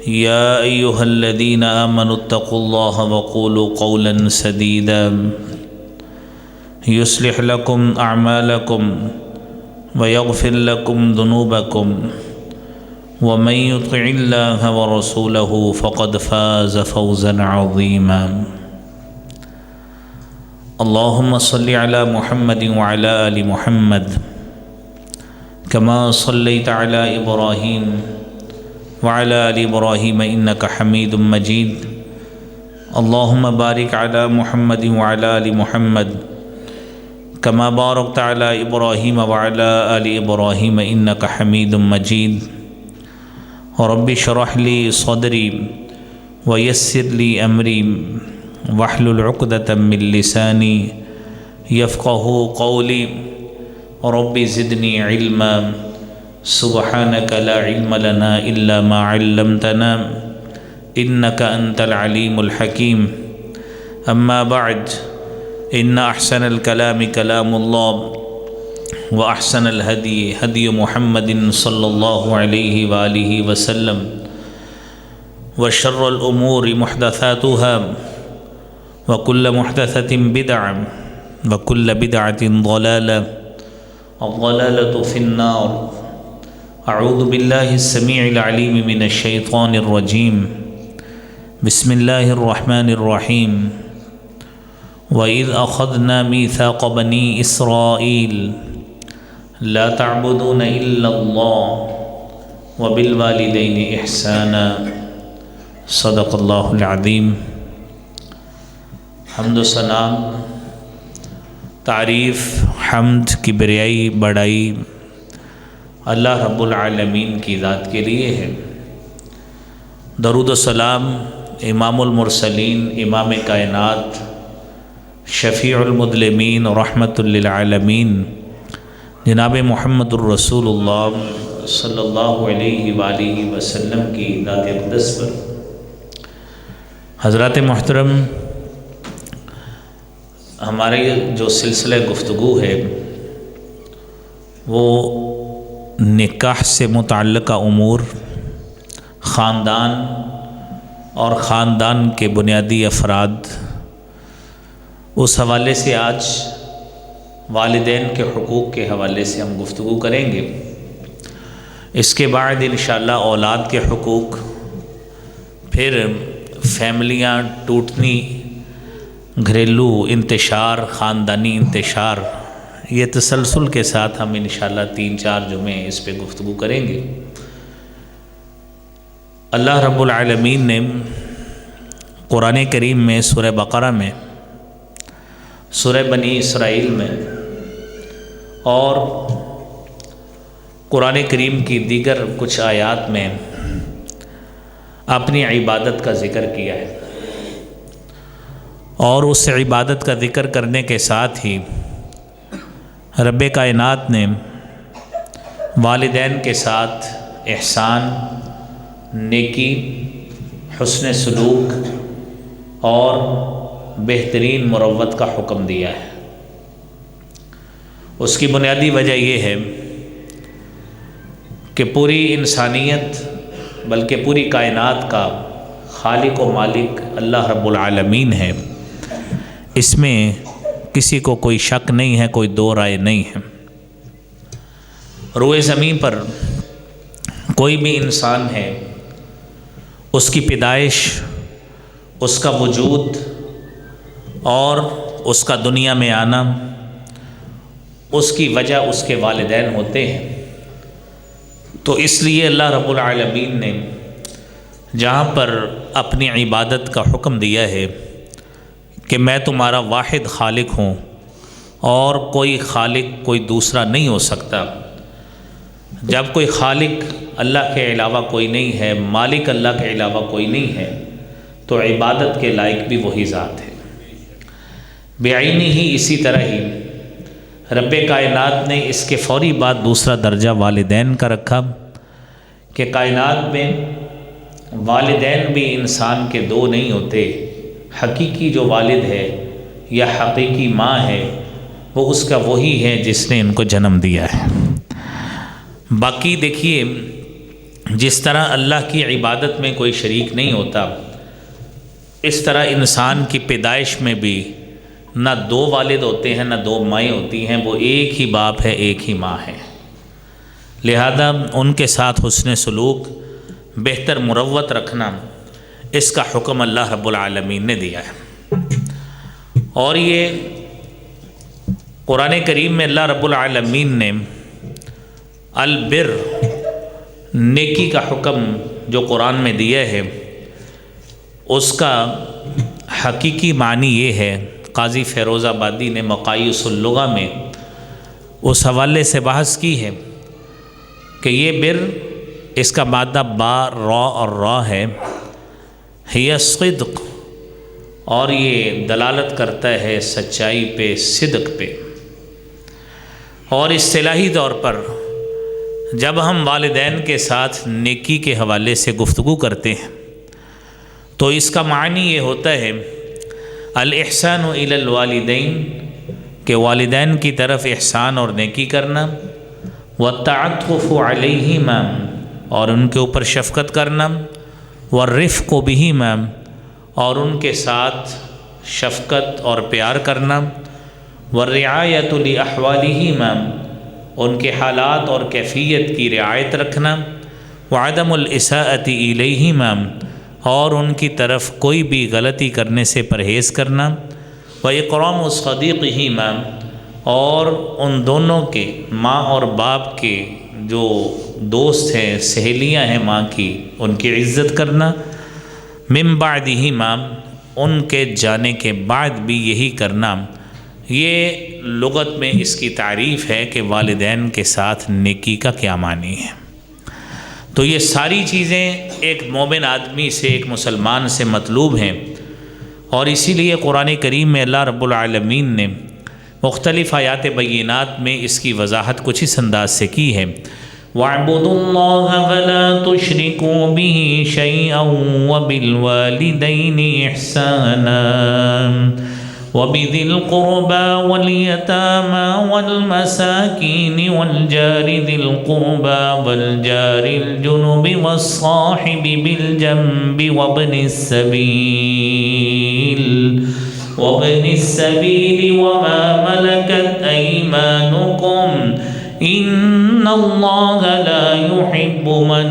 يا أيها الذين آمنوا اتقوا الله وقولوا قولا سديدا يصلح لكم أعمالكم ويغفر لكم ذنوبكم ومن يطع الله ورسوله فقد فاز فوزا عظيما. اللهم صل على محمد وعلى آل محمد كما صليت على إبراهيم وعلى آل إبراهيم إنك حميد مجيد. اللهم بارك على محمد وعلى آل محمد كما باركت على إبراهيم وعلى آل إبراهيم إنك حميد مجيد. رب اشرح لي صدري ويسر لي أمري واحلل عقدة من لساني يفقه قولي. رب زدني علما سبحانك لا علم لنا إلا ما علمتنا إنك أنت العليم الحكيم. أما بعد، إن أحسن الكلام كلام الله وأحسن الهدي هدي محمد صلى الله عليه وآله وسلم وشر الأمور محدثاتها وكل محدثة بدعة وكل بدعة ضلالة الضلالة في النار. أعوذ بالله السميع العليم من الشيطان الرجيم. بسم الله الرحمن الرحيم. وإذ أخذنا ميثاق بني إسرائيل لا تعبدون إلا الله وبالوالدين إحسانا. صدق اللہ العظیم. حمد و ثنا، تعریف، حمد، کبریائی، بڑائی اللہ رب العالمین کی ذات کے لیے ہے. درود و سلام امام المرسلین، امام کائنات، شفیع المذنبین، رحمت للعالمین جناب محمد الرسول اللہ صلی اللہ علیہ وآلہ وسلم کی ذات اقدس پر. حضرات محترم، ہمارے جو سلسلہ گفتگو ہے وہ نکاح سے متعلقہ امور، خاندان اور خاندان کے بنیادی افراد، اس حوالے سے آج والدین کے حقوق کے حوالے سے ہم گفتگو کریں گے. اس کے بعد انشاءاللہ اولاد کے حقوق، پھر فیملیاں ٹوٹنی، گھریلو انتشار، خاندانی انتشار، یہ تسلسل کے ساتھ ہم انشاءاللہ 3-4 جمعے اس پہ گفتگو کریں گے. اللہ رب العالمین نے قرآن کریم میں سورہ بقرہ میں، سورہ بنی اسرائیل میں اور قرآن کریم کی دیگر کچھ آیات میں اپنی عبادت کا ذکر کیا ہے، اور اس عبادت کا ذکر کرنے کے ساتھ ہی رب کائنات نے والدین کے ساتھ احسان، نیکی، حسن سلوک اور بہترین مروت کا حکم دیا ہے. اس کی بنیادی وجہ یہ ہے کہ پوری انسانیت بلکہ پوری کائنات کا خالق و مالک اللہ رب العالمین ہے. اس میں کسی کو کوئی شک نہیں ہے، کوئی دو رائے نہیں ہے. روئے زمین پر کوئی بھی انسان ہے، اس کی پیدائش، اس کا وجود اور اس کا دنیا میں آنا، اس کی وجہ اس کے والدین ہوتے ہیں. تو اس لیے اللہ رب العالمین نے جہاں پر اپنی عبادت کا حکم دیا ہے کہ میں تمہارا واحد خالق ہوں اور کوئی خالق کوئی دوسرا نہیں ہو سکتا. جب کوئی خالق اللہ کے علاوہ کوئی نہیں ہے، مالک اللہ کے علاوہ کوئی نہیں ہے، تو عبادت کے لائق بھی وہی ذات ہے. بعینی ہی اسی طرح ہی رب کائنات نے اس کے فوری بعد دوسرا درجہ والدین کا رکھا کہ کائنات میں والدین بھی انسان کے دو نہیں ہوتے. حقیقی جو والد ہے یا حقیقی ماں ہے وہ اس کا وہی ہے جس نے ان کو جنم دیا ہے. باقی دیکھیے جس طرح اللہ کی عبادت میں کوئی شریک نہیں ہوتا، اس طرح انسان کی پیدائش میں بھی نہ دو والد ہوتے ہیں نہ دو مائیں ہوتی ہیں، وہ ایک ہی باپ ہے، ایک ہی ماں ہے۔ لہذا ان کے ساتھ حسن سلوک، بہتر مروت رکھنا، اس کا حکم اللہ رب العالمین نے دیا ہے۔ اور یہ قرآن کریم میں اللہ رب العالمین نے البر، نیکی کا حکم جو قرآن میں دیا ہے، اس کا حقیقی معنی یہ ہے، قاضی فیروز آبادی نے مقاییس اللغہ میں اس حوالے سے بحث کی ہے کہ یہ بر، اس کا مادہ با، را اور را ہے، ہی صدق، اور یہ دلالت کرتا ہے سچائی پہ، صدق پہ۔ اور اصطلاحی طور پر جب ہم والدین کے ساتھ نیکی کے حوالے سے گفتگو کرتے ہیں تو اس کا معنی یہ ہوتا ہے الاحسان الی الوالدین، کہ والدین کی طرف احسان اور نیکی کرنا، والتعطف علیہما، اور ان کے اوپر شفقت کرنا، والرفق بہما، اور ان کے ساتھ شفقت اور پیار کرنا، والرعایۃ لاحوالہما، ان کے حالات اور کیفیت کی رعایت رکھنا، وعدم الاساءۃ الیہما، اور ان کی طرف کوئی بھی غلطی کرنے سے پرہیز کرنا، واکرام صدیقہما، اور ان دونوں کے، ماں اور باپ کے جو دوست ہیں، سہیلیاں ہیں ماں کی، ان کی عزت کرنا، من بعدہما، ان کے جانے کے بعد بھی یہی کرنا۔ یہ لغت میں اس کی تعریف ہے کہ والدین کے ساتھ نیکی کا کیا معنی ہے۔ تو یہ ساری چیزیں ایک مومن آدمی سے، ایک مسلمان سے مطلوب ہیں، اور اسی لیے قرآن کریم میں اللہ رب العالمین نے مختلف آیات بینات میں اس کی وضاحت کچھ اس انداز سے کی ہے، وَاعْبُدُوا اللَّهَ وَلَا تُشْرِكُوا بِهِ شَيْئًا وَبِالْوَالِدَيْنِ إِحْسَانًا وَبِذِي الْقُرْبَى وَالْيَتَامَى وَالْمَسَاكِينِ وَالْجَارِ ذِي الْقُرْبَى وَالْجَارِ الْجُنُبِ وَالصَّاحِبِ بِالْجَنبِ وَابْنِ السَّبِيلِ وَمَا مَلَكَتْ أَيْمَانُكُمْ إِنَّ اللَّهَ لَا يُحِبُّ مَنْ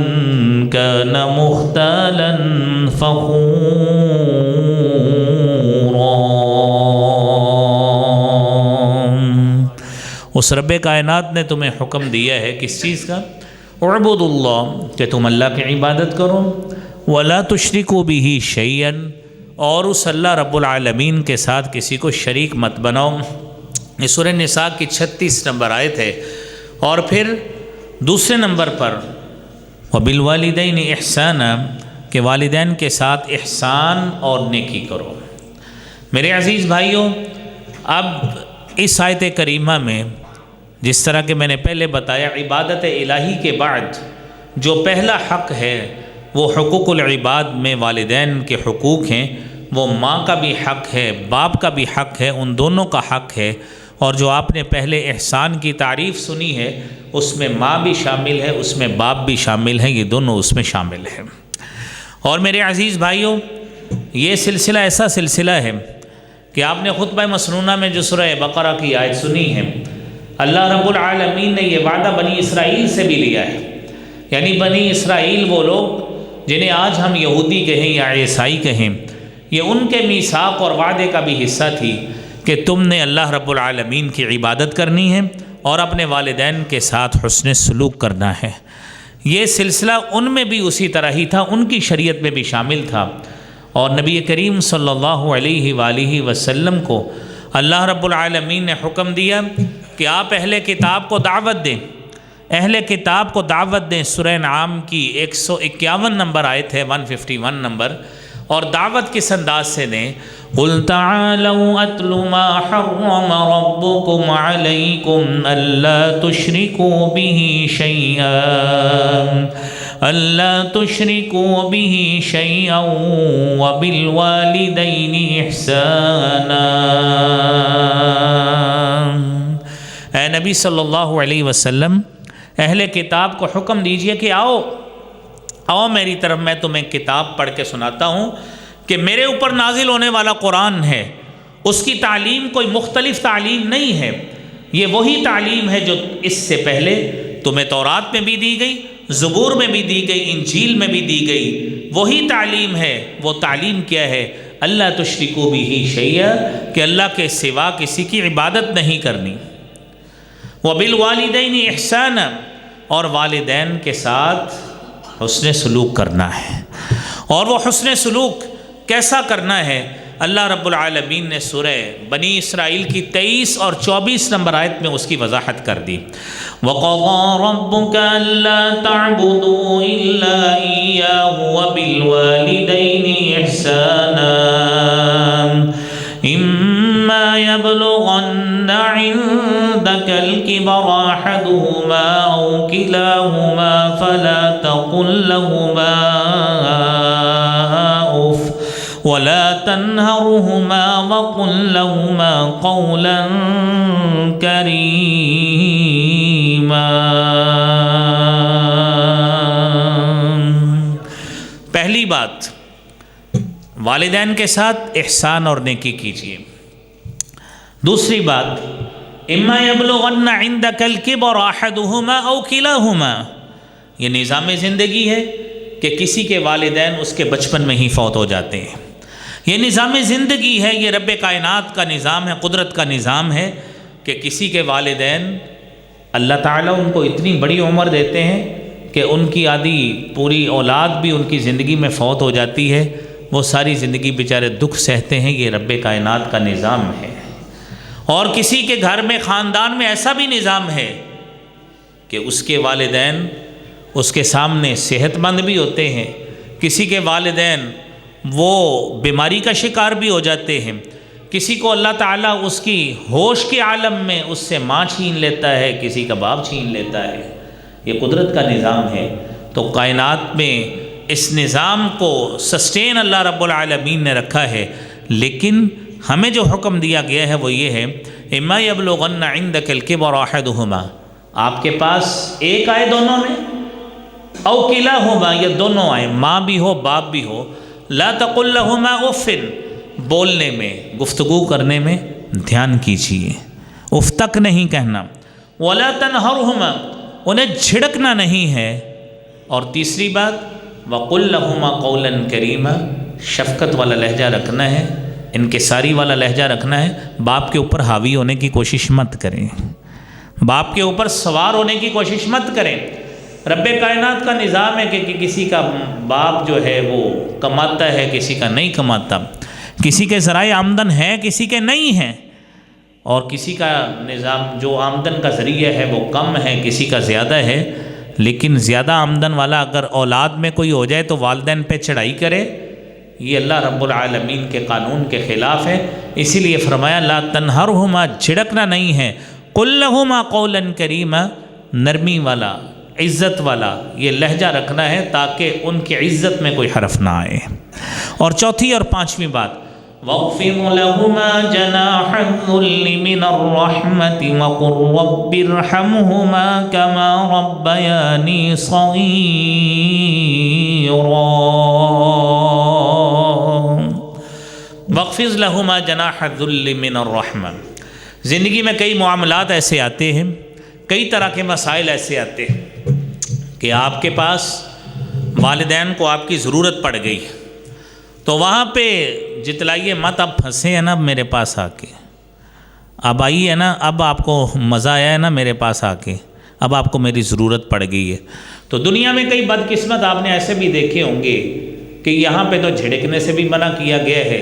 كَانَ مُخْتَالًا فَخُورًا۔ اس رب کائنات نے تمہیں حکم دیا ہے کس چیز کا؟ اعبدوا اللہ، کہ تم اللہ کی عبادت کرو، ولا تشرکوا بہ شیئا، اور اس اللہ رب العالمین کے ساتھ کسی کو شریک مت بناؤ۔ یہ سورہ نساء کی 36 نمبر آیت ہے۔ اور پھر دوسرے نمبر پر وبالوالدین احسانا، کہ والدین کے ساتھ احسان اور نیکی کرو۔ میرے عزیز بھائیوں، اب اس آیت کریمہ میں جس طرح کہ میں نے پہلے بتایا، عبادت الہی کے بعد جو پہلا حق ہے وہ حقوق العباد میں والدین کے حقوق ہیں، وہ ماں کا بھی حق ہے، باپ کا بھی حق ہے، ان دونوں کا حق ہے۔ اور جو آپ نے پہلے احسان کی تعریف سنی ہے، اس میں ماں بھی شامل ہے، اس میں باپ بھی شامل ہیں، یہ دونوں اس میں شامل ہیں۔ اور میرے عزیز بھائیوں، یہ سلسلہ ایسا سلسلہ ہے کہ آپ نے خطبہ مسنونہ میں جو سورہ بقرہ کی آیت سنی ہے، اللہ رب العالمین نے یہ وعدہ بنی اسرائیل سے بھی لیا ہے۔ یعنی بنی اسرائیل وہ لوگ جنہیں آج ہم یہودی کہیں یا عیسائی کہیں، یہ ان کے میثاق اور وعدے کا بھی حصہ تھی کہ تم نے اللہ رب العالمین کی عبادت کرنی ہے اور اپنے والدین کے ساتھ حسن سلوک کرنا ہے۔ یہ سلسلہ ان میں بھی اسی طرح ہی تھا، ان کی شریعت میں بھی شامل تھا۔ اور نبی کریم صلی اللہ علیہ وآلہ وسلم کو اللہ رب العالمین نے حکم دیا کہ آپ اہل کتاب کو دعوت دیں، اہل کتاب کو دعوت دیں۔ سورہ انعام کی 151 نمبر آیت ہے، 151 نمبر، اور دعوت کس انداز سے دیں؟ قُلْ تَعَالَوْا أَتْلُ مَا حَرَّمَ رَبُّكُمْ عَلَيْكُمْ أَلَّا تُشْرِكُوا بِهِ شَيْئًا وَبِالْوَالِدَيْنِ إِحْسَانًا۔ اے نبی صلی اللہ علیہ وسلم، اہل کتاب کو حکم دیجئے کہ آؤ، آؤ میری طرف، میں تمہیں کتاب پڑھ کے سناتا ہوں کہ میرے اوپر نازل ہونے والا قرآن ہے، اس کی تعلیم کوئی مختلف تعلیم نہیں ہے، یہ وہی تعلیم ہے جو اس سے پہلے تمہیں تورات میں بھی دی گئی، زبور میں بھی دی گئی، انجیل میں بھی دی گئی، وہی تعلیم ہے۔ وہ تعلیم کیا ہے؟ اللہ تشرکوا بہ شیئا، کہ اللہ کے سوا کسی کی عبادت نہیں کرنی، وبالوالدین احسانا، اور والدین کے ساتھ حسن سلوک کرنا ہے۔ اور وہ حسن سلوک کیسا کرنا ہے؟ اللہ رب العالمین نے سورہ بنی اسرائیل کی 23 اور 24 نمبر آیت میں اس کی وضاحت کر دی۔ وَقَضَىٰ رَبُّكَ أَلَّا تَعْبُدُوا إِلَّا إِيَّاهُ وَبِالْوَالِدَيْنِ إِحْسَانًا إِمَّا يَبْلُغَنَّ عِندَكَ الْكِبَرَ أَحَدُهُمَا أَوْ كِلَاهُمَا فَلَا تَقُل لَّهُمَا أُفٍّ وَلَا تَنْهَرْهُمَا وَقُل لَّهُمَا قَوْلًا كَرِيمًا۔ پہلی بات، والدین کے ساتھ احسان اور نیکی کیجیے۔ دوسری بات، اما یبلغن عندک الکبر احدہما او کلاہما، یہ نظام زندگی ہے کہ کسی کے والدین اس کے بچپن میں ہی فوت ہو جاتے ہیں۔ یہ نظام زندگی ہے، یہ رب کائنات کا نظام ہے، قدرت کا نظام ہے کہ کسی کے والدین اللہ تعالیٰ ان کو اتنی بڑی عمر دیتے ہیں کہ ان کی آدھی پوری اولاد بھی ان کی زندگی میں فوت ہو جاتی ہے، وہ ساری زندگی بیچارے دکھ سہتے ہیں، یہ رب کائنات کا نظام ہے۔ اور کسی کے گھر میں، خاندان میں ایسا بھی نظام ہے کہ اس کے والدین اس کے سامنے صحت مند بھی ہوتے ہیں، کسی کے والدین وہ بیماری کا شکار بھی ہو جاتے ہیں، کسی کو اللہ تعالیٰ اس کی ہوش کے عالم میں اس سے ماں چھین لیتا ہے، کسی کا باپ چھین لیتا ہے، یہ قدرت کا نظام ہے۔ تو کائنات میں اس نظام کو سسٹین اللہ رب العالمین نے رکھا ہے، لیکن ہمیں جو حکم دیا گیا ہے وہ یہ ہے، اما یبلغن عندک الکبر احدہما، آپ کے پاس ایک آئے دونوں میں، او کلاہما، یا دونوں آئے، ماں بھی ہو باپ بھی ہو، لا تقل لہما اف، بولنے میں، گفتگو کرنے میں دھیان کیجیے، اف تک نہیں کہنا، ولا تنہرہما، انہیں جھڑکنا نہیں ہے، اور تیسری بات وقل لہما قولا کریما، شفقت والا لہجہ رکھنا ہے، انکساری والا لہجہ رکھنا ہے، باپ کے اوپر حاوی ہونے کی کوشش مت کریں، باپ کے اوپر سوار ہونے کی کوشش مت کریں۔ رب کائنات کا نظام ہے کہ کسی کا باپ جو ہے وہ کماتا ہے، کسی کا نہیں کماتا، کسی کے ذرائع آمدن ہے، کسی کے نہیں ہیں، اور کسی کا نظام جو آمدن کا ذریعہ ہے وہ کم ہے، کسی کا زیادہ ہے، لیکن زیادہ آمدن والا اگر اولاد میں کوئی ہو جائے تو والدین پہ چڑھائی کرے، یہ اللہ رب العالمین کے قانون کے خلاف ہے۔ اسی لیے فرمایا لا تنہرہما، جھڑکنا نہیں ہے، قل لہما قولا کریما، نرمی والا، عزت والا یہ لہجہ رکھنا ہے تاکہ ان کی عزت میں کوئی حرف نہ آئے۔ اور چوتھی اور پانچویں بات، وَاخْفِضْ لَهُمَا جَنَاحَ الذُّلِّ مِنَ الرَّحْمَةِ وَقُلْ رَبِّ ارْحَمْهُمَا كَمَا رَبَّيَانِي صَغِيرًا۔ وَاخْفِضْ لَهُمَا جَنَاحَ الذُّلِّ مِنَ الرَّحْمَةِ، زندگی میں کئی معاملات ایسے آتے ہیں، کئی طرح کے مسائل ایسے آتے ہیں کہ آپ کے پاس والدین کو آپ کی ضرورت پڑ گئی، تو وہاں پہ جتلائیے مت، اب پھنسے ہیں نا میرے پاس آ کے، اب آئی ہے نا، اب آپ کو مزہ آیا ہے نا میرے پاس آ کے، اب آپ کو میری ضرورت پڑ گئی ہے۔ تو دنیا میں کئی بدقسمت آپ نے ایسے بھی دیکھے ہوں گے کہ یہاں پہ تو جھڑکنے سے بھی منع کیا گیا ہے،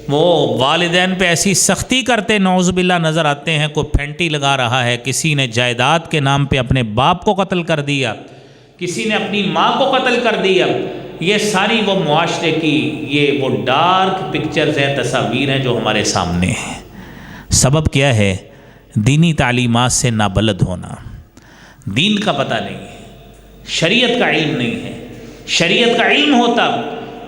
وہ والدین پہ ایسی سختی کرتے نعوذ باللہ نظر آتے ہیں، کوئی پھینٹی لگا رہا ہے، کسی نے جائیداد کے نام پہ اپنے باپ کو قتل کر دیا، کسی نے اپنی ماں کو قتل کر دیا، یہ ساری وہ معاشرے کی یہ وہ ڈارک پکچرز ہیں، تصاویر ہیں جو ہمارے سامنے ہیں۔ سبب کیا ہے؟ دینی تعلیمات سے نابلد ہونا، دین کا پتہ نہیں ہے، شریعت کا علم نہیں ہے۔ شریعت کا علم ہوتا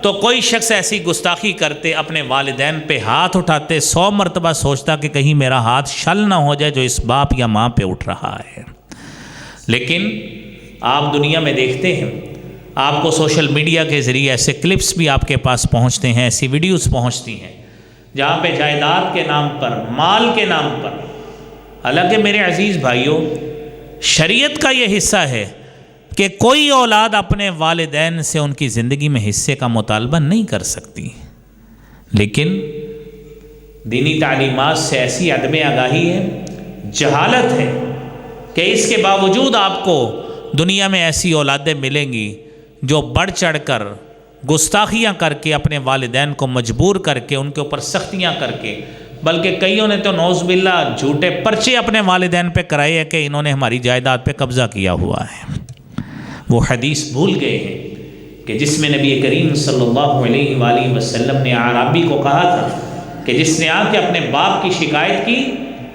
تو کوئی شخص ایسی گستاخی کرتے، اپنے والدین پہ ہاتھ اٹھاتے، 100 مرتبہ سوچتا کہ کہیں میرا ہاتھ شل نہ ہو جائے جو اس باپ یا ماں پہ اٹھ رہا ہے۔ لیکن آپ دنیا میں دیکھتے ہیں، آپ کو سوشل میڈیا کے ذریعے ایسے کلپس بھی آپ کے پاس پہنچتے ہیں، ایسی ویڈیوز پہنچتی ہیں جہاں پہ جائیداد کے نام پر، مال کے نام پر، حالانکہ میرے عزیز بھائیوں شریعت کا یہ حصہ ہے کہ کوئی اولاد اپنے والدین سے ان کی زندگی میں حصے کا مطالبہ نہیں کر سکتی، لیکن دینی تعلیمات سے ایسی عدم آگاہی ہے، جہالت ہے کہ اس کے باوجود آپ کو دنیا میں ایسی اولادیں ملیں گی جو بڑھ چڑھ کر گستاخیاں کر کے اپنے والدین کو مجبور کر کے ان کے اوپر سختیاں کر کے، بلکہ کئیوں نے تو نعوذ باللہ جھوٹے پرچے اپنے والدین پہ کرائے ہیں کہ انہوں نے ہماری جائیداد پہ قبضہ کیا ہوا ہے۔ وہ حدیث بھول گئے ہیں کہ جس میں نبی کریم صلی اللہ علیہ وآلہ وسلم نے اعرابی کو کہا تھا کہ جس نے آ کے اپنے باپ کی شکایت کی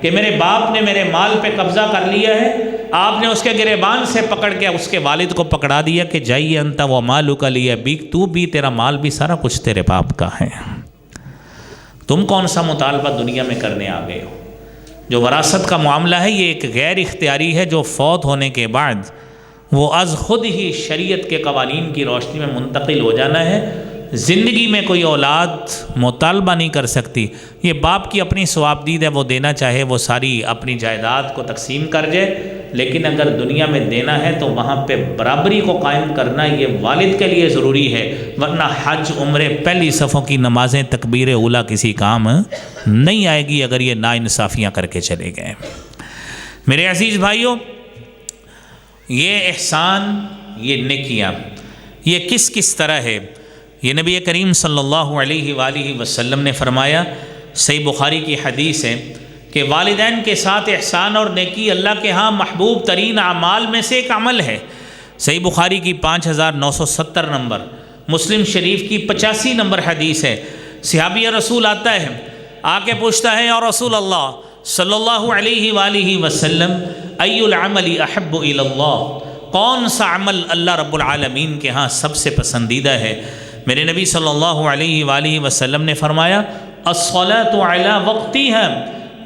کہ میرے باپ نے میرے مال پہ قبضہ کر لیا ہے، آپ نے اس کے گریبان سے پکڑ کے اس کے والد کو پکڑا دیا کہ جائیے انت و مالک لیبیک، تو بھی، تیرا مال بھی، سارا کچھ تیرے باپ کا ہے، تم کون سا مطالبہ دنیا میں کرنے آ گئے ہو؟ جو وراثت کا معاملہ ہے یہ ایک غیر اختیاری ہے جو فوت ہونے کے بعد وہ از خود ہی شریعت کے قوانین کی روشنی میں منتقل ہو جانا ہے۔ زندگی میں کوئی اولاد مطالبہ نہیں کر سکتی، یہ باپ کی اپنی ثوابدید ہے، وہ دینا چاہے وہ ساری اپنی جائیداد کو تقسیم کر جائے، لیکن اگر دنیا میں دینا ہے تو وہاں پہ برابری کو قائم کرنا یہ والد کے لیے ضروری ہے، ورنہ حج، عمرے، پہلی صفوں کی نمازیں، تکبیر اولیٰ کسی کام نہیں آئے گی اگر یہ ناانصافیاں کر کے چلے گئے۔ میرے عزیز بھائیوں، یہ احسان، یہ نیکیاں، یہ کس کس طرح ہے؟ یہ نبی کریم صلی اللہ علیہ وآلہ وسلم نے فرمایا، صحیح بخاری کی حدیث ہے کہ والدین کے ساتھ احسان اور نیکی اللہ کے ہاں محبوب ترین اعمال میں سے ایک عمل ہے۔ صحیح بخاری کی 5970 نمبر، مسلم شریف کی 85 نمبر حدیث ہے۔ صحابی رسول آتا ہے، آ کے پوچھتا ہے، یا رسول اللہ صلی اللہ علیہ وآلہ وسلم، ای العمل احب الی اللہ، کون سا عمل اللہ رب العالمین کے ہاں سب سے پسندیدہ ہے؟ میرے نبی صلی اللہ علیہ وآلہ وسلم نے فرمایا، الصلاۃ علی وقتہا،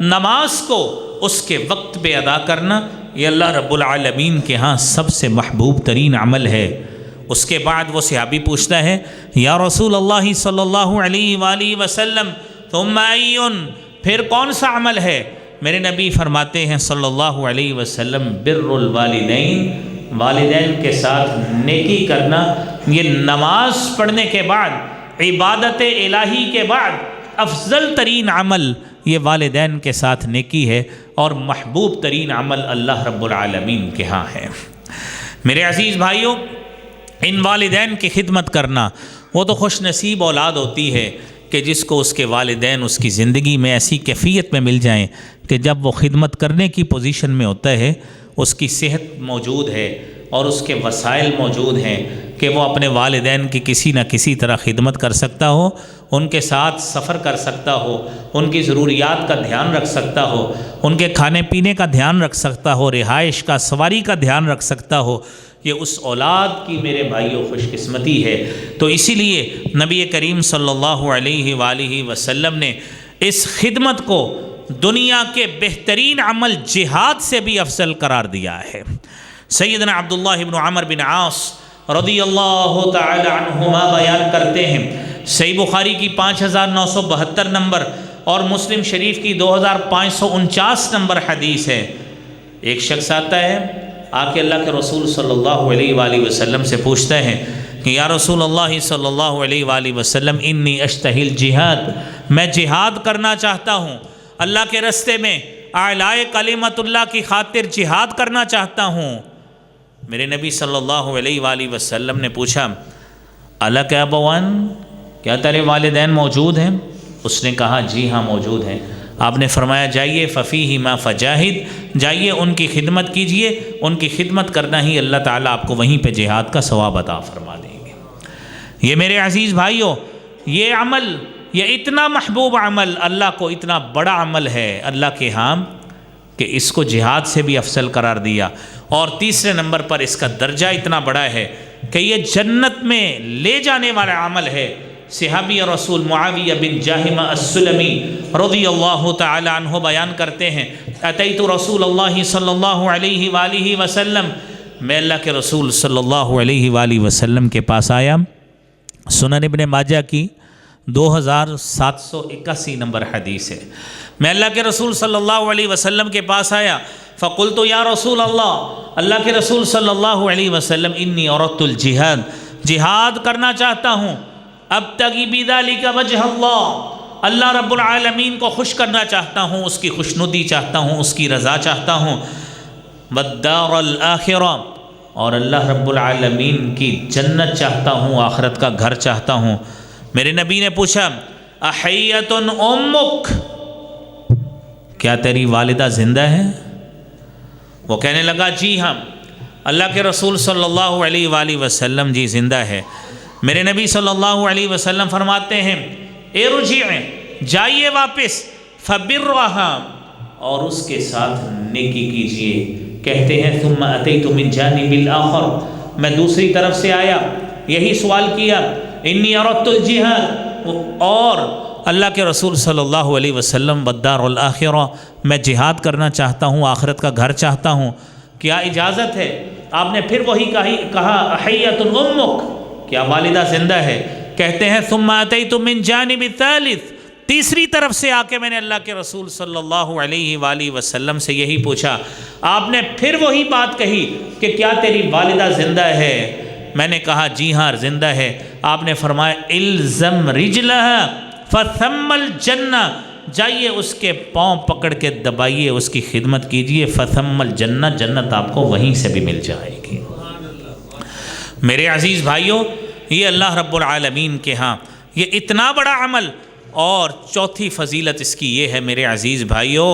نماز کو اس کے وقت پہ ادا کرنا یہ اللہ رب العالمین کے ہاں سب سے محبوب ترین عمل ہے۔ اس کے بعد وہ صحابی پوچھتا ہے، یا رسول اللہ صلی اللہ علیہ وآلہ وسلم ثم ایون، پھر کون سا عمل ہے؟ میرے نبی فرماتے ہیں صلی اللہ علیہ وسلم، بر الوالدین، والدین کے ساتھ نیکی کرنا۔ یہ نماز پڑھنے کے بعد، عبادت الہی کے بعد افضل ترین عمل یہ والدین کے ساتھ نیکی ہے، اور محبوب ترین عمل اللہ رب العالمین کے ہاں ہے۔ میرے عزیز بھائیوں، ان والدین کی خدمت کرنا، وہ تو خوش نصیب اولاد ہوتی ہے کہ جس کو اس کے والدین اس کی زندگی میں ایسی کیفیت میں مل جائیں کہ جب وہ خدمت کرنے کی پوزیشن میں ہوتا ہے، اس کی صحت موجود ہے اور اس کے وسائل موجود ہیں کہ وہ اپنے والدین کی کسی نہ کسی طرح خدمت کر سکتا ہو، ان کے ساتھ سفر کر سکتا ہو، ان کی ضروریات کا دھیان رکھ سکتا ہو، ان کے کھانے پینے کا دھیان رکھ سکتا ہو، رہائش کا، سواری کا دھیان رکھ سکتا ہو۔ یہ اس اولاد کی میرے بھائیوں خوش قسمتی ہے۔ تو اسی لیے نبی کریم صلی اللہ علیہ وآلہ وسلم نے اس خدمت کو دنیا کے بہترین عمل جہاد سے بھی افضل قرار دیا ہے۔ سیدنا عبداللہ بن عمر بن عاص رضی اللہ تعالی عنہما بیان کرتے ہیں، صحیح بخاری کی 5972 نمبر اور مسلم شریف کی 2549 نمبر حدیث ہے۔ ایک شخص آتا ہے، آ کے اللہ کے رسول صلی اللہ علیہ وآلہ وسلم سے پوچھتا ہے کہ یا رسول اللہ صلی اللہ علیہ وآلہ وسلم، انی اشتہی الجہاد، میں جہاد کرنا چاہتا ہوں، اللہ کے راستے میں اعلاء کلمت اللہ کی خاطر جہاد کرنا چاہتا ہوں۔ میرے نبی صلی اللہ علیہ وآلہ وسلم نے پوچھا، الک ابوان، کیا تیرے والدین موجود ہیں؟ اس نے کہا جی ہاں موجود ہیں۔ آپ نے فرمایا جائیے ففیہما فجاہد، جائیے ان کی خدمت کیجئے، ان کی خدمت کرنا ہی اللہ تعالیٰ آپ کو وہیں پہ جہاد کا ثواب عطا فرما دیں گے۔ یہ میرے عزیز بھائیوں، یہ عمل، یہ اتنا محبوب عمل، اللہ کو اتنا بڑا عمل ہے اللہ کے ہاں کہ اس کو جہاد سے بھی افضل قرار دیا، اور تیسرے نمبر پر اس کا درجہ اتنا بڑا ہے کہ یہ جنت میں لے جانے والا عمل ہے۔ صحابی رسول معاویہ بن جاہمہ السلمی رضی اللہ تعالی عنہ بیان کرتے ہیں، اتیت رسول اللہ صلی اللہ علیہ وآلہ وسلم، میں اللہ کے رسول صلی اللہ علیہ وآلہ وسلم کے پاس آیا، سنن ابن ماجہ کی 2781 نمبر حدیث ہے۔ میں اللہ کے رسول صلی اللہ علیہ وسلم کے پاس آیا، فقلت یا رسول اللہ کے رسول صلی اللہ علیہ وسلم انی اردت الجہاد، جہاد کرنا چاہتا ہوں، ابتغی بذالک وجہ اللہ رب العالمین کو خوش کرنا چاہتا ہوں، اس کی خوشنودی چاہتا ہوں، اس کی رضا چاہتا ہوں، والدار الآخرہ، اور اللہ رب العالمین کی جنت چاہتا ہوں، آخرت کا گھر چاہتا ہوں۔ میرے نبی نے پوچھا احیۃ امک، کیا تیری والدہ زندہ ہے؟ وہ کہنے لگا جی ہاں۔ اللہ کے رسول صلی اللہ علیہ وآلہ وسلم جی زندہ ہے۔ میرے نبی صلی اللہ علیہ وسلم فرماتے ہیں ارجعیں، جائیے واپس، فبرھا، اور اس کے ساتھ نیکی کیجیے۔ کہتے ہیں ثم اتیت من جانب الاخر، میں دوسری طرف سے آیا، یہی سوال کیا، انی اردت الجہاد، اور اللہ کے رسول صلی اللہ علیہ وسلم والدار الآخرہ، میں جہاد کرنا چاہتا ہوں، آخرت کا گھر چاہتا ہوں، کیا اجازت ہے؟ آپ نے پھر وہی کہا احیۃ امک، کیا والدہ زندہ ہے؟ کہتے ہیں ثم اتیت من جانب الثالث، تیسری طرف سے آ کے میں نے اللہ کے رسول صلی اللہ علیہ وآلہ وسلم سے یہی پوچھا، آپ نے پھر وہی بات کہی کہ کیا تیری والدہ زندہ ہے؟ میں نے کہا جی ہاں زندہ ہے۔ آپ نے فرمایا الزم رجلہا فثم الجنہ، جائیے اس کے پاؤں پکڑ کے دبائیے، اس کی خدمت کیجئے، فثم الجنہ، جنت آپ کو وہیں سے بھی مل جائے گی۔ میرے عزیز بھائیوں، یہ اللہ رب العالمین کے ہاں یہ اتنا بڑا عمل، اور چوتھی فضیلت اس کی یہ ہے میرے عزیز بھائیوں،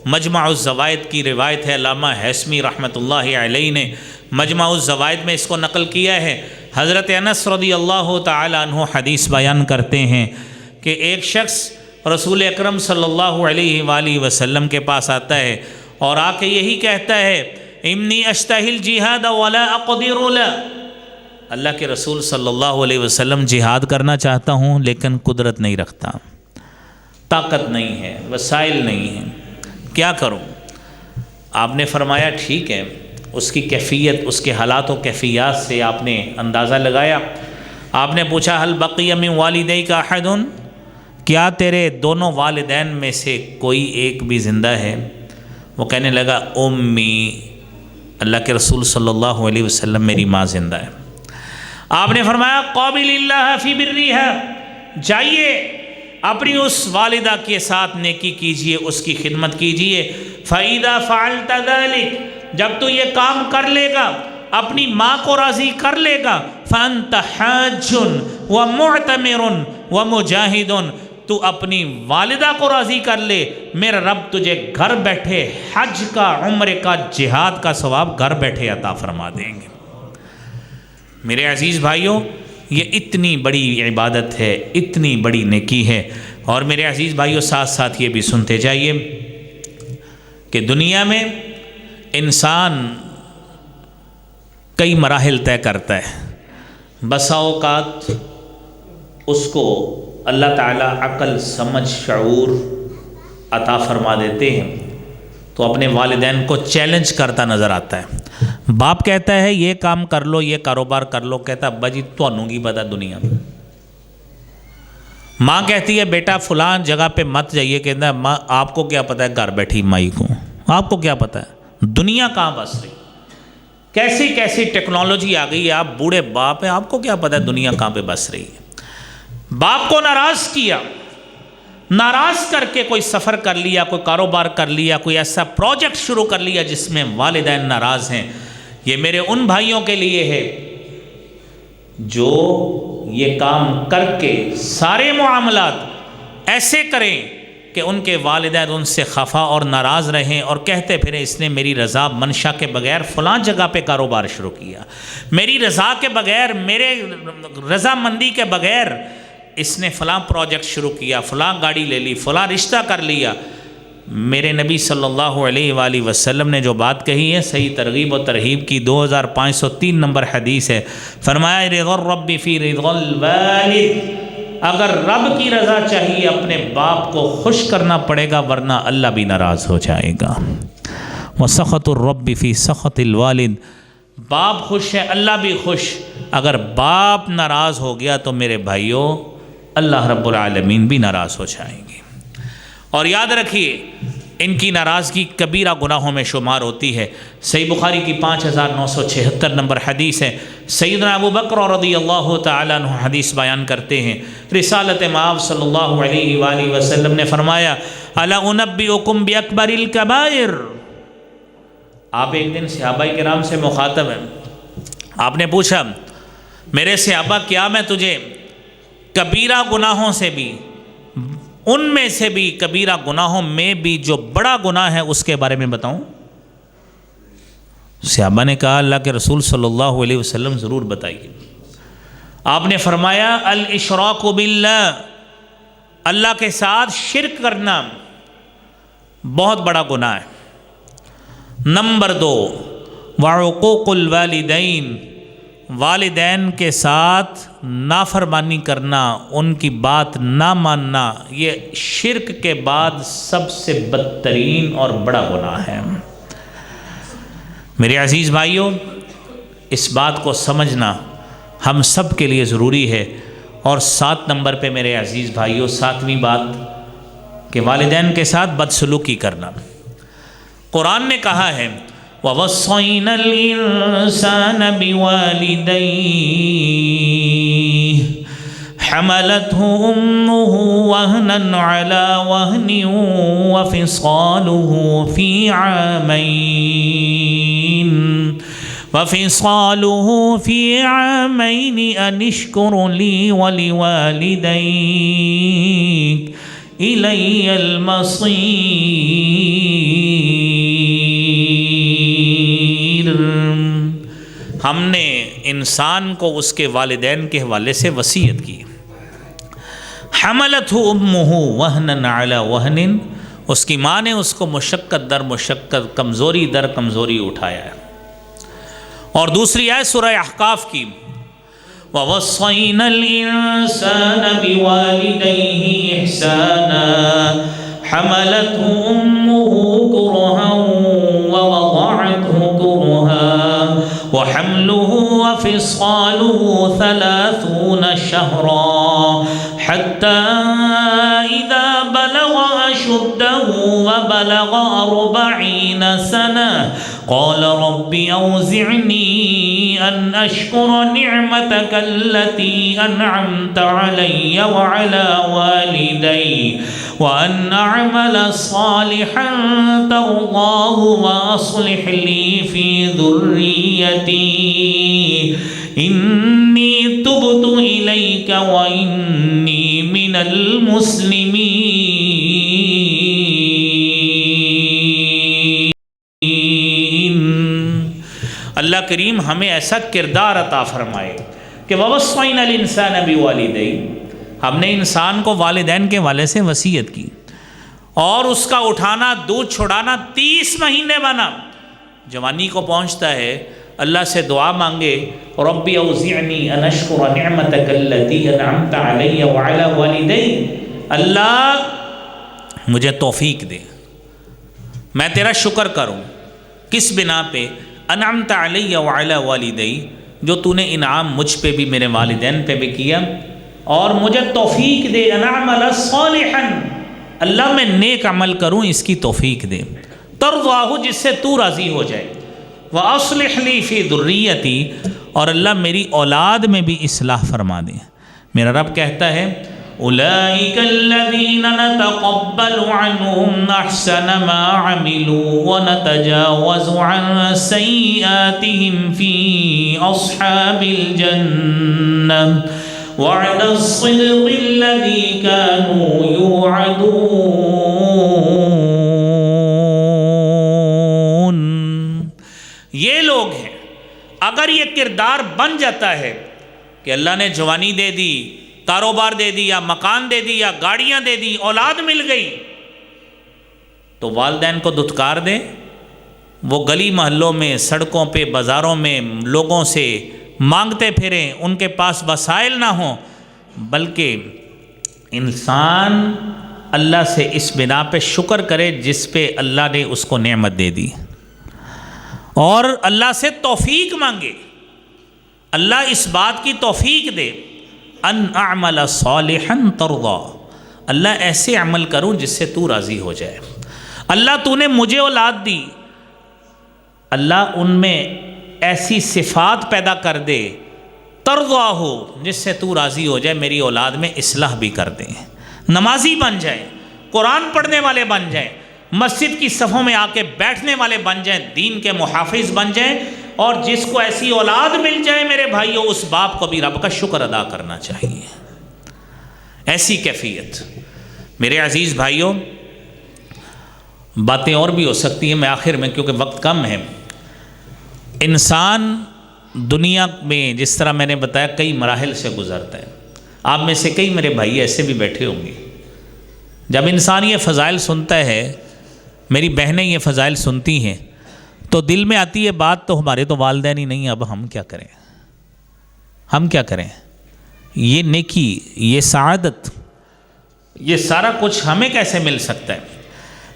مجمع الزوائد کی روایت ہے، علامہ ہیثمی رحمۃ اللہ علیہ نے مجمع الزوائد میں اس کو نقل کیا ہے۔ حضرت انس رضی اللہ تعالی عنہ حدیث بیان کرتے ہیں کہ ایک شخص رسول اکرم صلی اللہ علیہ وآلہ وسلم کے پاس آتا ہے اور آ کے یہی کہتا ہے انی اشتہی الجہاد ولا اقدر له، اللہ کے رسول صلی اللہ علیہ وسلم جہاد کرنا چاہتا ہوں لیکن قدرت نہیں رکھتا، طاقت نہیں ہے، وسائل نہیں ہیں، کیا کروں؟ آپ نے فرمایا ٹھیک ہے، اس کی کیفیت، اس کے حالات و کیفیات سے آپ نے اندازہ لگایا۔ آپ نے پوچھا حل بقی من والدیک احد، کیا تیرے دونوں والدین میں سے کوئی ایک بھی زندہ ہے؟ وہ کہنے لگا امی، اللہ کے رسول صلی اللہ علیہ وسلم میری ماں زندہ ہے۔ آپ نے فرمایا قابل اللہ فی برہا، جائیے اپنی اس والدہ کے ساتھ نیکی کیجئے، اس کی خدمت کیجئے۔ فَإِذَا فَعَلْتَ ذَلِكَ، جب تو یہ کام کر لے گا، اپنی ماں کو راضی کر لے گا، فَأَنْتَ حَاجٌ وَمُعْتَمِرٌ وَمُجَاہِدٌ، تو اپنی والدہ کو راضی کر لے، میرا رب تجھے گھر بیٹھے حج کا، عمرے کا، جہاد کا ثواب گھر بیٹھے عطا فرما دیں گے۔ میرے عزیز بھائیوں، یہ اتنی بڑی عبادت ہے، اتنی بڑی نیکی ہے۔ اور میرے عزیز بھائیوں، ساتھ ساتھ یہ بھی سنتے جائیے کہ دنیا میں انسان کئی مراحل طے کرتا ہے، بسا اوقات اس کو اللہ تعالیٰ عقل، سمجھ، شعور عطا فرما دیتے ہیں تو اپنے والدین کو چیلنج کرتا نظر آتا ہے۔ باپ کہتا ہے یہ کام کر لو، یہ کاروبار کر لو، کہتا ابا جی تھانوں کی پتہ دنیا میں۔ ماں کہتی ہے بیٹا فلاں جگہ پہ مت جائیے، کہتا ہے ماں آپ کو کیا پتہ ہے گھر بیٹھی مائی کو، آپ کو کیا پتہ ہے دنیا کہاں بس رہی، کیسی کیسی ٹیکنالوجی آ گئی ہے، آپ بوڑھے باپ ہیں، آپ کو کیا پتہ ہے دنیا کہاں پہ بس رہی ہے۔ باپ کو ناراض کیا، ناراض کر کے کوئی سفر کر لیا، کوئی کاروبار کر لیا، کوئی ایسا پروجیکٹ شروع کر لیا جس میں والدین ناراض ہیں۔ یہ میرے ان بھائیوں کے لیے ہے جو یہ کام کر کے سارے معاملات ایسے کریں کہ ان کے والدین ان سے خفا اور ناراض رہیں اور کہتے پھریں اس نے میری رضا منشا کے بغیر فلاں جگہ پہ کاروبار شروع کیا، میری رضا کے بغیر، میرے رضامندی کے بغیر اس نے فلاں پروجیکٹ شروع کیا، فلاں گاڑی لے لی، فلاں رشتہ کر لیا۔ میرے نبی صلی اللہ علیہ وآلہ وسلم نے جو بات کہی ہے، صحیح ترغیب و ترہیب کی 2503 نمبر حدیث ہے، فرمایا رضا الرب فی رضا الوالد، اگر رب کی رضا چاہیے اپنے باپ کو خوش کرنا پڑے گا ورنہ اللہ بھی ناراض ہو جائے گا۔ وسخط الرب فی سخط الوالد، باپ خوش ہے، اللہ بھی خوش۔ اگر باپ ناراض ہو گیا تو میرے بھائیوں اللہ رب العالمین بھی ناراض ہو جائیں گے۔ اور یاد رکھیے ان کی ناراضگی کبیرہ گناہوں میں شمار ہوتی ہے۔ صحیح بخاری کی 5976 نمبر حدیث ہے۔ سیدنا ابو بکر رضی اللہ تعالیٰ عنہ حدیث بیان کرتے ہیں، رسالت مآب صلی اللہ علیہ وآلہ وسلم نے فرمایا الا انبئکم باکبر الکبائر۔ آپ ایک دن صحابہ کرام سے مخاطب ہیں، آپ نے پوچھا میرے صحابہ کیا میں تجھے کبیرہ گناہوں سے بھی، ان میں سے بھی کبیرہ گناہوں میں بھی جو بڑا گناہ ہے اس کے بارے میں بتاؤں؟ صحابہ نے کہا اللہ کے رسول صلی اللہ علیہ وسلم ضرور بتائیے۔ آپ نے فرمایا الاشراک باللہ، اللہ کے ساتھ شرک کرنا بہت بڑا گناہ ہے۔ نمبر 2 وعقوق الوالدین، والدین کے ساتھ نافرمانی کرنا، ان کی بات نہ ماننا، یہ شرک کے بعد سب سے بدترین اور بڑا گناہ ہے۔ میرے عزیز بھائیوں، اس بات کو سمجھنا ہم سب کے لیے ضروری ہے۔ اور 7 نمبر پہ میرے عزیز بھائیوں 7ویں بات کہ والدین کے ساتھ بدسلوکی کرنا۔ قرآن نے کہا ہے وَوَصَّيْنَا الْإِنسَانَ بِوَالِدَيْهِ حَمَلَتْهُ أُمُّهُ وَهْنًا عَلَى وَهْنٍ وَفِصَالُهُ فِي عَامَيْنِ أَنِ اشْكُرْ لِي وَلِوَالِدَيْكَ إِلَيَّ الْمَصِيرُ۔ ہم نے انسان کو اس کے والدین کے حوالے سے وصیت کی۔ حملتہ امہ وہنًا علی وہن، اس کی ماں نے اس کو مشقت در مشقت، کمزوری در کمزوری اٹھایا ہے۔ اور دوسری آیت سورہ احقاف کی وَوَصَّيْنَا الْإِنسَانَ بِوَالِدَيْهِ إِحْسَانًا حَمَلَتْهُ أُمُّهُ كُرْهًا وَوَضَعَتْهُ كُرْهًا وَحَمْلُهُ وَفِصَالُهُ 30 شهرا حَتَّى إِذَا بَلَغَ أَشُدَّهُ وَبَلَغَ 40 سنة قال رب أوزعني أن أشكر نعمتك التي أنعمت علي وعلى والدي وأن أعمل صالحا ترضاه وأصلح لي في ذريتي إني تبت إليك وإني من المسلمين۔ اللہ کریم ہمیں ایسا کردار عطا فرمائے کہ وَوَصَّيْنَا الْإِنسَانَ بِوَالِدَيْهِ، ہم نے انسان کو والدین کے والے سے وصیت کی، اور اس کا اٹھانا دودھ چھڑانا 30 مہینے بنا، جوانی کو پہنچتا ہے اللہ سے دعا مانگے ربی اوزعنی ان اشکر نعمتک التی انعمت علی وعلی والدی، اللہ مجھے توفیق دے میں تیرا شکر کروں، کس بنا پہ؟ انعمت علی وعلی والدی، جو تو نے انعام مجھ پہ بھی میرے والدین پہ بھی کیا، اور مجھے توفیق دے ان اعمل صالحا، اللہ میں نیک عمل کروں اس کی توفیق دے، ترضاہ جس سے تو راضی ہو جائے، وَأَصْلِحْ لِي فِي ذُرِّيَّتِي، اور اللہ میری اولاد میں بھی اصلاح فرما دے۔ میرا رب کہتا ہے أُولَئِكَ الَّذِينَ نَتَقَبَّلُ عَنْهُمْ أَحْسَنَ مَا عَمِلُوا وَنَتَجَاوَزُ عَنْ سَيِّئَاتِهِمْ فِي أَصْحَابِ الْجَنَّةِ وَعْدَ الصِّدْقِ الَّذِي كَانُوا يُوعَدُونَ۔ یہ لوگ ہیں، اگر یہ کردار بن جاتا ہے کہ اللہ نے جوانی دے دی، کاروبار دے دیا، مکان دے دیا، گاڑیاں دے دی، اولاد مل گئی، تو والدین کو دھتکار دیں، وہ گلی محلوں میں، سڑکوں پہ، بازاروں میں لوگوں سے مانگتے پھریں، ان کے پاس وسائل نہ ہوں، بلکہ انسان اللہ سے اس بنا پہ شکر کرے جس پہ اللہ نے اس کو نعمت دے دی۔ اور اللہ سے توفیق مانگے، اللہ اس بات کی توفیق دے، ان اعمل صالحا ترضا، اللہ ایسے عمل کروں جس سے تو راضی ہو جائے۔ اللہ تو نے مجھے اولاد دی، اللہ ان میں ایسی صفات پیدا کر دے ترضا ہو جس سے تو راضی ہو جائے، میری اولاد میں اصلاح بھی کر دیں، نمازی بن جائیں، قرآن پڑھنے والے بن جائیں، مسجد کی صفوں میں آ کے بیٹھنے والے بن جائیں، دین کے محافظ بن جائیں، اور جس کو ایسی اولاد مل جائے میرے بھائیوں، اس باپ کو بھی رب کا شکر ادا کرنا چاہیے۔ ایسی کیفیت۔ میرے عزیز بھائیوں، باتیں اور بھی ہو سکتی ہیں، میں آخر میں کیونکہ وقت کم ہے، انسان دنیا میں جس طرح میں نے بتایا کئی مراحل سے گزرتا ہے۔ آپ میں سے کئی میرے بھائی ایسے بھی بیٹھے ہوں گے، جب انسان یہ فضائل سنتا ہے، میری بہنیں یہ فضائل سنتی ہیں، تو دل میں آتی ہے بات، تو ہمارے تو والدین ہی نہیں، اب ہم کیا کریں، ہم کیا کریں؟ یہ نیکی، یہ سعادت، یہ سارا کچھ ہمیں کیسے مل سکتا ہے؟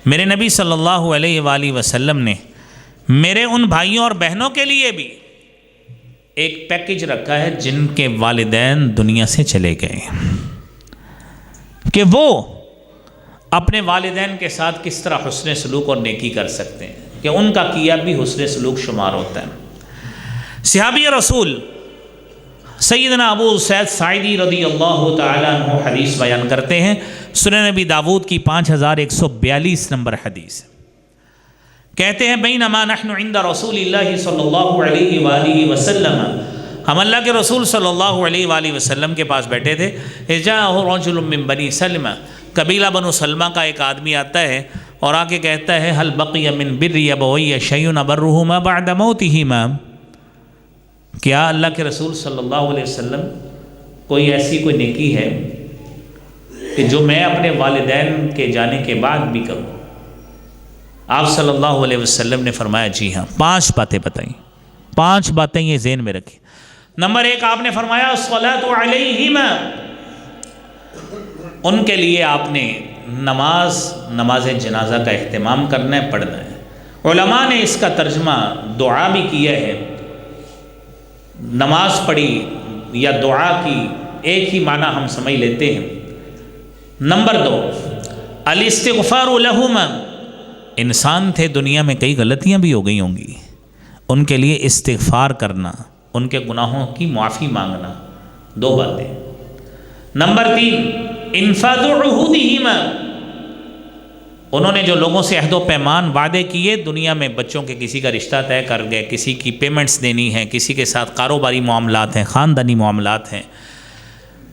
میرے نبی صلی اللہ علیہ وآلہ وسلم نے میرے ان بھائیوں اور بہنوں کے لیے بھی ایک پیکج رکھا ہے جن کے والدین دنیا سے چلے گئے، کہ وہ اپنے والدین کے ساتھ کس طرح حسن سلوک اور نیکی کر سکتے ہیں، کہ ان کا کیا بھی حسن سلوک شمار ہوتا ہے۔ صحابی رسول سیدنا ابو سعید ساعدی رضی اللہ تعالیٰ عنہ حدیث بیان کرتے ہیں، سنن نبی داود کی 5142 نمبر حدیث، کہتے ہیں بینما نحن عند رسول اللہ صلی اللہ علیہ وآلہ وسلم، ہم اللہ کے رسول صلی اللہ علیہ وآلہ وسلم کے پاس بیٹھے تھے، اذ جاءہ رجل من بنی سلمہ، قبیلہ بنو سلمہ کا ایک آدمی آتا ہے اور آ کے کہتا ہے هل بقی من بر ابوی شیء ابرہما بعد موتہما، کیا اللہ کے رسول صلی اللہ علیہ وسلم کوئی ایسی کوئی نیکی ہے کہ جو میں اپنے والدین کے جانے کے بعد بھی کروں؟ آپ صلی اللہ علیہ وسلم نے فرمایا جی ہاں، 5 باتیں بتائیں، 5 باتیں یہ ذہن میں رکھیں۔ نمبر 1 آپ نے فرمایا الصلاۃ علیہما، ان کے لیے آپ نے نماز جنازہ کا اہتمام کرنا ہے، پڑھنا ہے۔ علماء نے اس کا ترجمہ دعا بھی کیا ہے، نماز پڑھی یا دعا کی ایک ہی معنی ہم سمجھ لیتے ہیں۔ نمبر 2 الاستغفار لہما، انسان تھے، دنیا میں کئی غلطیاں بھی ہو گئی ہوں گی، ان کے لیے استغفار کرنا، ان کے گناہوں کی معافی مانگنا، 2 باتیں۔ نمبر 3 انفاذ عہودہما، انہوں نے جو لوگوں سے عہد و پیمان وعدے کیے، دنیا میں بچوں کے کسی کا رشتہ طے کر گئے، کسی کی پیمنٹس دینی ہیں، کسی کے ساتھ کاروباری معاملات ہیں، خاندانی معاملات ہیں،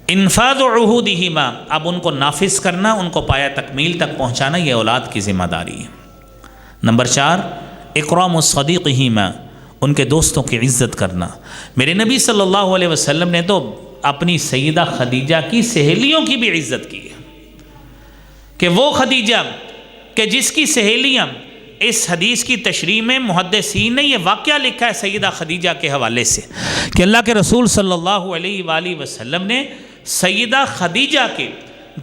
انفاذ عہودہما، اب ان کو نافذ کرنا، ان کو پایہ تکمیل تک پہنچانا، یہ اولاد کی ذمہ داری ہے۔ نمبر 4 اکرام الصدیقہما، ان کے دوستوں کی عزت کرنا۔ میرے نبی صلی اللہ علیہ وسلم نے تو اپنی سیدہ خدیجہ کی سہیلیوں کی بھی عزت کی ہے، کہ وہ خدیجہ کہ جس کی سہیلیاں، اس حدیث کی تشریح میں محدثین نے یہ واقعہ لکھا ہے سیدہ خدیجہ کے حوالے سے، کہ اللہ کے رسول صلی اللہ علیہ وآلہ وسلم نے سیدہ خدیجہ کے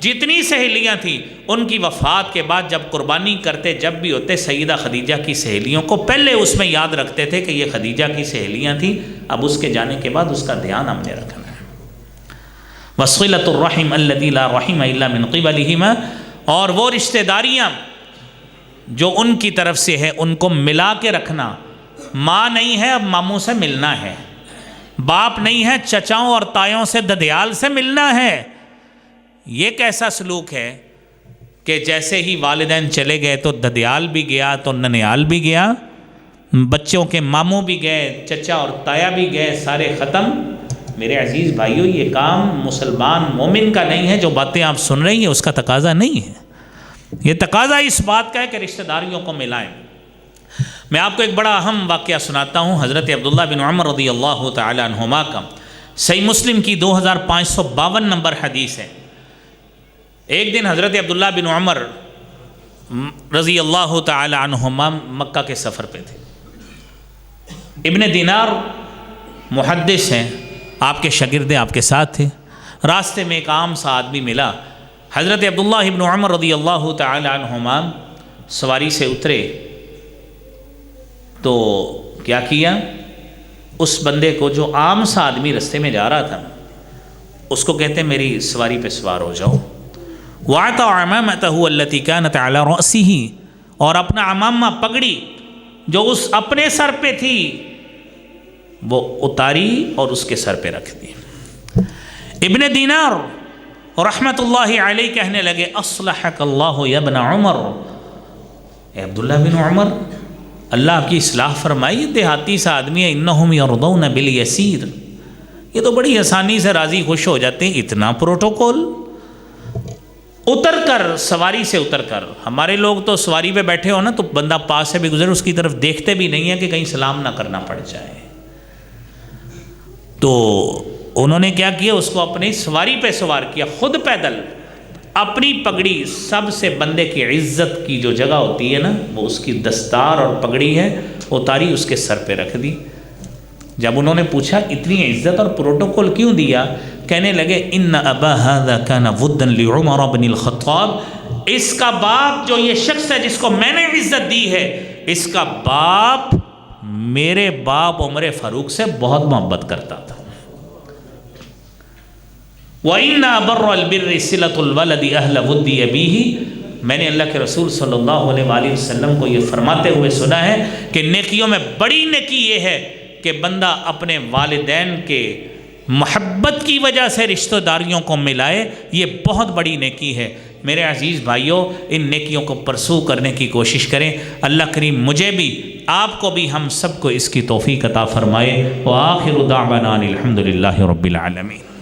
جتنی سہیلیاں تھیں، ان کی وفات کے بعد جب قربانی کرتے، جب بھی ہوتے، سیدہ خدیجہ کی سہیلیوں کو پہلے اس میں یاد رکھتے تھے کہ یہ خدیجہ کی سہیلیاں تھیں، اب اس کے جانے کے بعد اس کا دھیان ہم نے رکھنا ہے۔ وصلۃ الرحم الذی لا رحم الا من قبلہما، اور وہ رشتہ داریاں جو ان کی طرف سے ہے ان کو ملا کے رکھنا، ماں نہیں ہے اب ماموں سے ملنا ہے، باپ نہیں ہے چچاؤں اور تایوں سے ددیال سے ملنا ہے۔ یہ کیسا سلوک ہے کہ جیسے ہی والدین چلے گئے تو ددیال بھی گیا تو ننیال بھی گیا، بچوں کے ماموں بھی گئے، چچا اور تایا بھی گئے، سارے ختم۔ میرے عزیز بھائیوں، یہ کام مسلمان مومن کا نہیں ہے، جو باتیں آپ سن رہی ہیں اس کا تقاضا نہیں ہے، یہ تقاضا اس بات کا ہے کہ رشتہ داریوں کو ملائیں۔ میں آپ کو ایک بڑا اہم واقعہ سناتا ہوں، حضرت عبداللہ بن عمر رضی اللہ تعالی عنہما کا، صحیح مسلم کی 2552 نمبر حدیث ہے۔ ایک دن حضرت عبداللہ بن عمر رضی اللہ تعالی عنہما مکہ کے سفر پہ تھے۔ ابن دینار محدث ہیں، آپ کے شاگرد آپ کے ساتھ تھے، راستے میں ایک عام سا آدمی ملا، حضرت عبداللہ بن عمر رضی اللہ تعالی عنہما سواری سے اترے تو کیا کیا؟ اس بندے کو جو عام سا آدمی رستے میں جا رہا تھا اس کو کہتے ہیں میری سواری پہ سوار ہو جاؤ. وَعَطَى عَمَامَتَهُ الَّتِي كَانَتْ عَلَى رَأْسِهِ، اور اپنا عمامہ پگڑی جو اس اپنے سر پہ تھی وہ اتاری اور اس کے سر پہ رکھ دی. ابن دینار رحمت اللہ علیہ کہنے لگے اصلحک اللہ یا ابن عمر، اے عبداللہ بن عمر اللہ آپ کی اصلاح فرمائی، دیہاتی سا آدمی ہے، انہم یرضون بالیسیر، یہ تو بڑی آسانی سے راضی خوش ہو جاتے ہیں، اتنا پروٹوکول. اتر کر، سواری سے اتر کر، ہمارے لوگ تو سواری پہ بیٹھے ہو نا تو بندہ پاس سے بھی گزر اس کی طرف دیکھتے بھی نہیں ہیں کہ کہیں سلام نہ کرنا پڑ جائے. تو انہوں نے کیا کیا، اس کو اپنی سواری پہ سوار کیا، خود پیدل، اپنی پگڑی، سب سے بندے کی عزت کی جو جگہ ہوتی ہے نا وہ اس کی دستار اور پگڑی ہے، اتاری اس کے سر پہ رکھ دی. جب انہوں نے پوچھا اتنی عزت اور پروٹوکول کیوں دیا، کہنے لگے ان ابا ھذا کان ودا لعمر بن الخطاب، اس کا باپ جو یہ شخص ہے جس کو میں نے عزت دی ہے، اس کا باپ میرے باپ عمر فاروق سے بہت محبت کرتا تھا. وَإِنَّ أَبَرَّ الْبِرِّ صِلَةُ الْوَلَدِ أَهْلَ وُدِّ أَبِيهِ، میں نے اللہ کے رسول صلی اللہ علیہ وآلہ وسلم کو یہ فرماتے ہوئے سنا ہے کہ نیکیوں میں بڑی نیکی یہ ہے کہ بندہ اپنے والدین کے محبت کی وجہ سے رشتہ داریوں کو ملائے، یہ بہت بڑی نیکی ہے. میرے عزیز بھائیوں، ان نیکیوں کو پرسو کرنے کی کوشش کریں. اللہ کریم مجھے بھی، آپ کو بھی، ہم سب کو اس کی توفیق عطا فرمائے. وآخر دعوانا الحمدللہ رب العالمین.